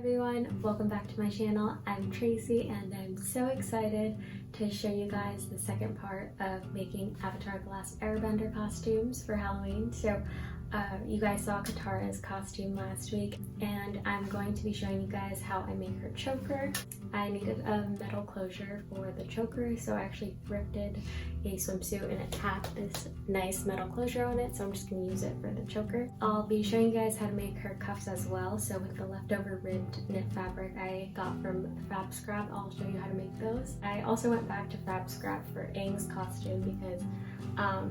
everyone, welcome back to my channel. I'm Tracy and I'm so excited to show you guys the second part of making Avatar The Last Airbender costumes for Halloween. So you guys saw Katara's costume last week and I'm going to be showing you guys how I make her choker. I needed a metal closure for the choker, so I actually thrifted a swimsuit and it had this nice metal closure on it, so I'm just going to use it for the choker. I'll be showing you guys how to make her cuffs as well. So with the leftover ribbed knit fabric I got from Fabscrap, I'll show you how to make those. I also went back to Fabscrap for Aang's costume because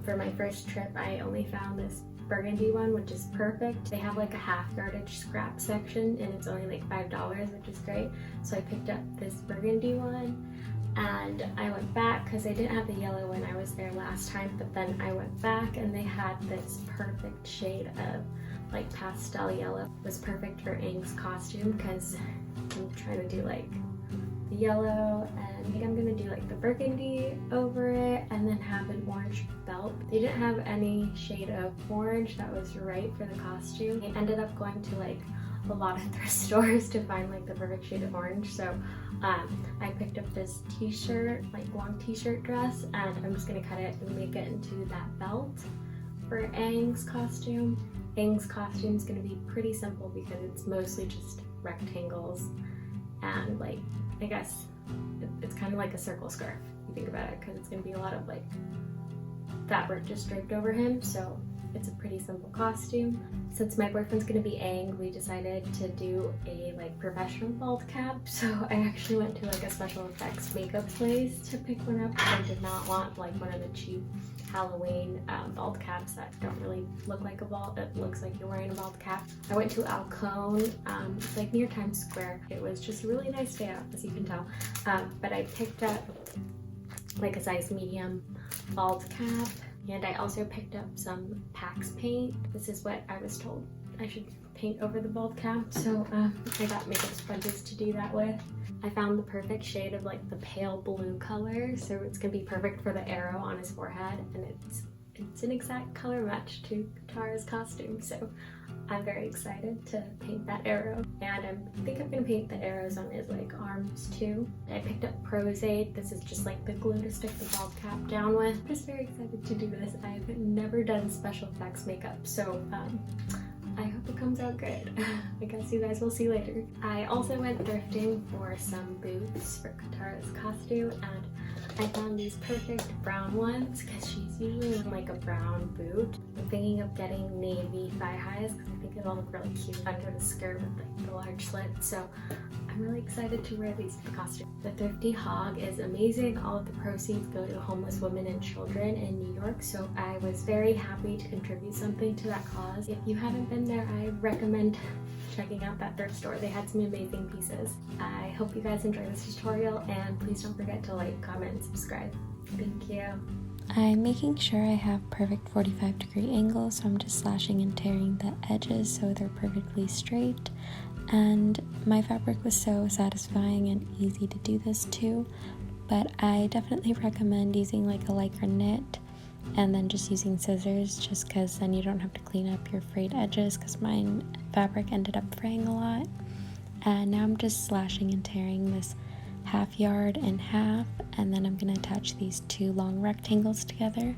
for my first trip I only found this Burgandy one, which is perfect. They have like a half yardage scrap section and it's only like $5, which is great. So I picked up this Burgandy one and I went back because they didn't have the yellow when I was there last time, but then I went back and they had this perfect shade of like pastel yellow. It was perfect for Aang's costume because I'm trying to do like the yellow, and I think I'm gonna do like the burgundy over it and then have an orange belt. They didn't have any shade of orange that was right for the costume. I ended up going to like a lot of thrift stores to find like the perfect shade of orange, so I picked up this t-shirt, like long t-shirt dress, and I'm just gonna cut it and make it into that belt for Aang's costume. Aang's costume is gonna be pretty simple because it's mostly just rectangles and like, I guess it's kind of like a circle scarf if you think about it, because it's going to be a lot of like fabric just draped over him, so it's a pretty simple costume. Since my boyfriend's going to be Aang, we decided to do a like professional bald cap, so I actually went to like a special effects makeup place to pick one up because I did not want like one of the cheap Halloween bald caps that don't really look like a bald, it looks like you're wearing a bald cap. I went to Alcone, like near Times Square. It was just a really nice day out, as you can tell, but I picked up like a size medium bald cap, and I also picked up some Pax paint. This is what I was told I should paint over the bald cap, so I got makeup sponges to do that with. I found the perfect shade of like the pale blue color, so it's gonna be perfect for the arrow on his forehead, and it's an exact color match to Katara's costume, so I'm very excited to paint that arrow. And I think I'm gonna paint the arrows on his like arms too. I picked up Prozade. This is just like the glue to stick the bald cap down with. I'm just very excited to do this. I've never done special effects makeup, so I hope it comes out good. I guess you guys will see later. I also went thrifting for some boots for Katara's costume, and I found these perfect brown ones because she's usually in like a brown boot. I'm thinking of getting navy thigh highs because I think it'll look really cute under the skirt with like the large slit, so I'm really excited to wear these for the costume. The Thrifty Hog is amazing. All of the proceeds go to homeless women and children in New York, so I was very happy to contribute something to that cause. If you haven't been there, I recommend checking out that thrift store. They had some amazing pieces. I hope you guys enjoy this tutorial, and please don't forget to like, comment, and subscribe. Thank you. I'm making sure I have perfect 45-degree angles, so I'm just slashing and tearing the edges so they're perfectly straight. And my fabric was so satisfying and easy to do this too, but I definitely recommend using like a Lycra knit and then just using scissors, just because then you don't have to clean up your frayed edges, because mine fabric ended up fraying a lot. And now I'm just slashing and tearing this half yard in half, and then I'm going to attach these two long rectangles together.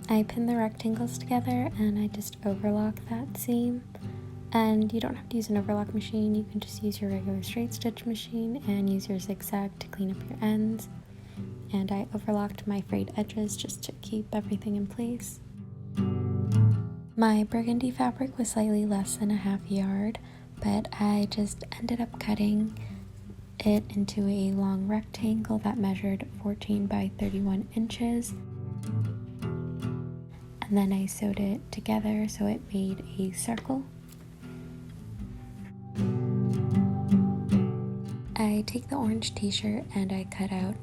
I pin the rectangles together and I just overlock that seam. And you don't have to use an overlock machine, you can just use your regular straight stitch machine and use your zigzag to clean up your ends. And I overlocked my frayed edges just to keep everything in place. My burgundy fabric was slightly less than a half yard, but I just ended up cutting it into a long rectangle that measured 14 by 31 inches. And then I sewed it together so it made a circle. I take the orange t-shirt and I cut out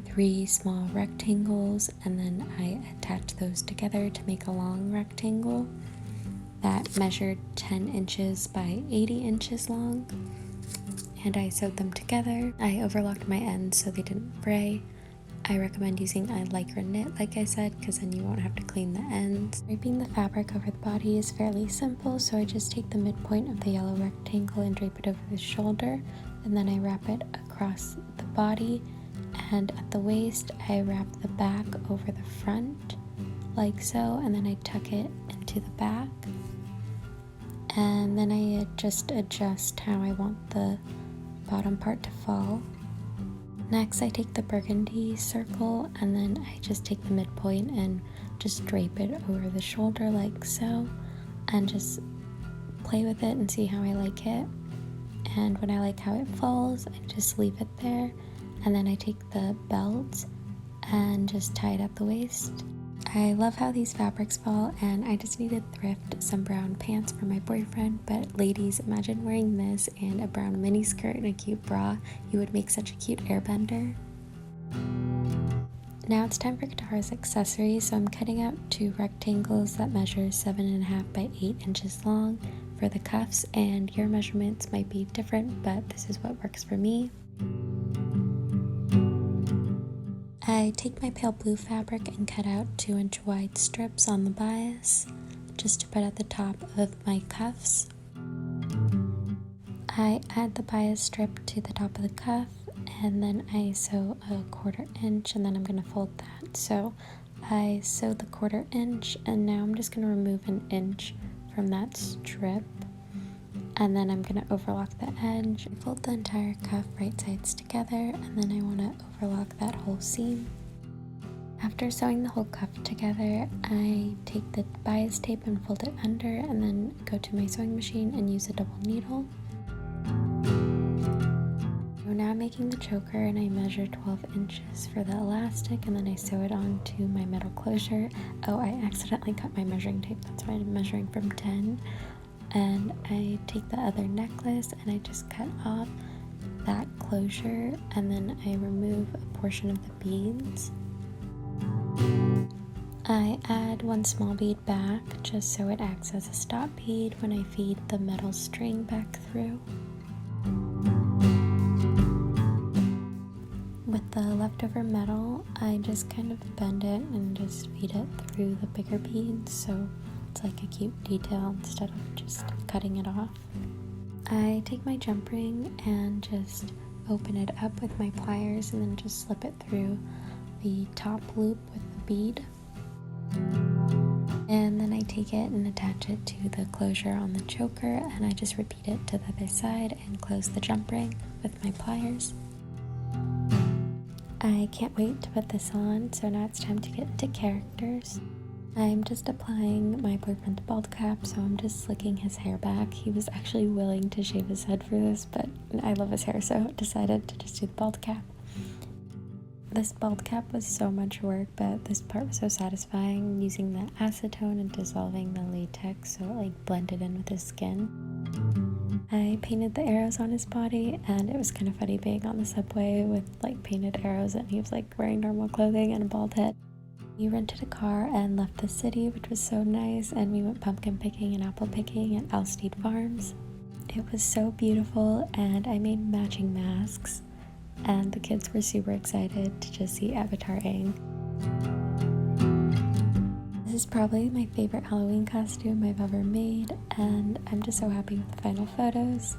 3 small rectangles, and then I attach those together to make a long rectangle that measured 10 inches by 80 inches long. And I sewed them together. I overlocked my ends so they didn't fray, I recommend using a Lycra knit, like I said, because then you won't have to clean the ends. Draping the fabric over the body is fairly simple, so I just take the midpoint of the yellow rectangle and drape it over the shoulder, and then I wrap it across the body, and at the waist I wrap the back over the front, like so, and then I tuck it into the back, and then I just adjust how I want the bottom part to fall. Next, I take the burgundy circle and then I just take the midpoint and just drape it over the shoulder like so, and just play with it and see how I like it. And when I like how it falls, I just leave it there, and then I take the belt and just tie it at the waist. I love how these fabrics fall, and I just need to thrift some brown pants for my boyfriend, but ladies, imagine wearing this and a brown mini skirt and a cute bra. You would make such a cute airbender. Now it's time for Katara's accessories, so I'm cutting out 2 rectangles that measure 7.5 by 8 inches long for the cuffs, and your measurements might be different, but this is what works for me. I take my pale blue fabric and cut out 2-inch wide strips on the bias, just to put at the top of my cuffs. I add the bias strip to the top of the cuff, and then I sew a 1/4 inch, and then I'm going to fold that. So I sew the 1/4 inch, and now I'm just going to remove 1 inch from that strip, and then I'm going to overlock the edge. I fold the entire cuff right sides together, and then I want to overlock that whole seam. After sewing the whole cuff together, I take the bias tape and fold it under, and then go to my sewing machine and use a double needle. So now I'm making the choker, and I measure 12 inches for the elastic, and then I sew it onto my metal closure. Oh, I accidentally cut my measuring tape, that's why I'm measuring from 10. And I take the other necklace and I just cut off that closure, and then I remove a portion of the beads. I add 1 small bead back just so it acts as a stop bead when I feed the metal string back through. With the leftover metal, I just kind of bend it and just feed it through the bigger beads, so it's like a cute detail instead of just cutting it off. I take my jump ring and just open it up with my pliers, and then just slip it through the top loop with the bead. And then I take it and attach it to the closure on the choker, and I just repeat it to the other side and close the jump ring with my pliers. I can't wait to put this on, so now it's time to get into characters. I'm just applying my boyfriend's bald cap, so I'm just slicking his hair back. He was actually willing to shave his head for this, but I love his hair, so I decided to just do the bald cap. This bald cap was so much work, but this part was so satisfying, using the acetone and dissolving the latex so it like blended in with his skin. I painted the arrows on his body, and it was kind of funny being on the subway with like painted arrows, and he was like wearing normal clothing and a bald head. We rented a car and left the city, which was so nice, and we went pumpkin picking and apple picking at Alstead Farms. It was so beautiful, and I made matching masks, and the kids were super excited to just see Avatar Aang. This is probably my favorite Halloween costume I've ever made, and I'm just so happy with the final photos.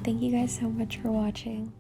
Thank you guys so much for watching.